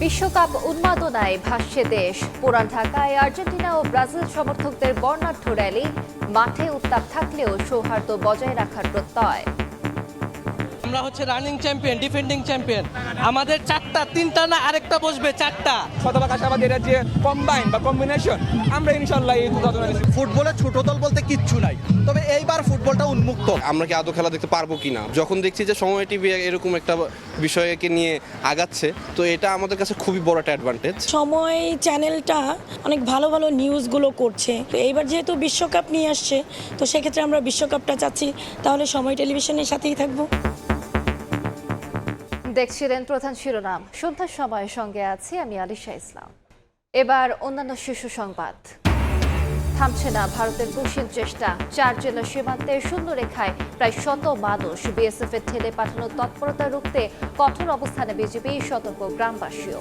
বিশ্বকাপ উন্মাদনায় ভাসছে দেশ। পুরান ঢাকায় আর্জেন্টিনা ও ব্রাজিল সমর্থকদের বর্ণাঢ্য র্যালি। মাঠে উত্তাপ থাকলেও সৌহার্দ্য বজায় রাখার প্রত্যয়। আমরা হচ্ছে রানিং চ্যাম্পিয়ন, ডিফেন্ডিং চ্যাম্পিয়ন। আমাদের তিনটা না আরেকটা বসবে, চারটা। শতভাগ আশাবাদী, এটা যে কম্বাইন বা কম্বিনেশন, আমরা ইনশাআল্লাহ এই ফুটবলে ছোট দল বলতে কিচ্ছু নাই, তবে এইবার ফুটবলটা উন্মুক্ত। আমরা কি আদৌ খেলা দেখতে পারবো কিনা, যখন দেখছি যে সময় টিভি এরকম একটা বিষয়কে নিয়ে আগাচ্ছে, তো এটা আমাদের কাছে খুবই বড় একটা অ্যাডভান্টেজ। সময় চ্যানেলটা অনেক ভালো ভালো নিউজগুলো করছে। তো এইবার যেহেতু বিশ্বকাপ নিয়ে আসছে, তো সেক্ষেত্রে আমরা বিশ্বকাপটা চাচ্ছি, তাহলে সময় টেলিভিশনের সাথেই থাকবো। দেখছিলেন প্রধান শিরোনাম। সন্ধ্যার সময় সঙ্গে আছি আমি আলিশা ইসলাম। এবার অন্যান্য শীর্ষ সংবাদ। থামছে না ভারতের পুশিন চেষ্টা। 4 জেলা সীমান্তে শূন্য রেখায় প্রায় 100 মানুষ। বিএসএফ এর ঠেলে পাঠানোর তৎপরতা রুখতে কঠোর অবস্থানে বিজেপি, সতর্ক গ্রামবাসীও।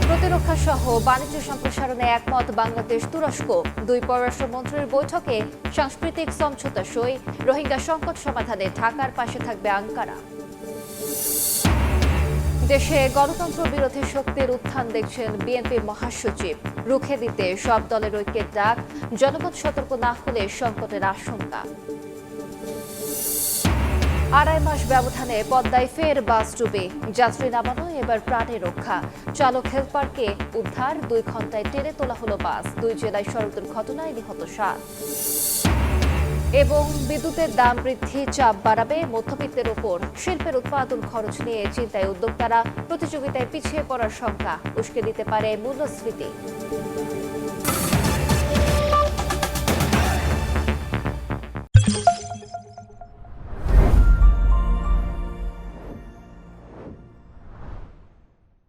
প্রতিরক্ষা সহ বাণিজ্য সম্প্রসারণে একমত বাংলাদেশ তুরস্ক। 2 পররাষ্ট্রমন্ত্রীর বৈঠকে সাংস্কৃতিক সমঝোতা সই। রোহিঙ্গা সংকট সমাধানে ঢাকার পাশে থাকবে আঙ্কারা। দেশে গণতন্ত্র বিরোধী শক্তির উত্থান দেখছেন বিএনপি মহাসচিব। রুখে দিতে সব দলের ঐক্যের ডাক। জনমত সতর্ক না হলে সংকটের আশঙ্কা। 2.5 মাস ব্যবধানে পদ্মায় ফের বাস ডুবে। যাত্রী নামানো এবার প্রাণে রক্ষা। চালক হেলপারকে উদ্ধার। 2 ঘন্টায় টেনে তোলা হলো বাস। 2 জেলায় সড়ক দুর্ঘটনায় নিহত 7। এবং বিদ্যুতের দাম বৃদ্ধি চাপ বাড়াবে মধ্যবিত্তের ওপর। শিল্পের উৎপাদন খরচ নিয়ে চিন্তায় উদ্যোক্তারা। প্রতিযোগিতায় পিছিয়ে পড়ার শঙ্কা। উস্কে দিতে পারে মূল্যস্ফীতি।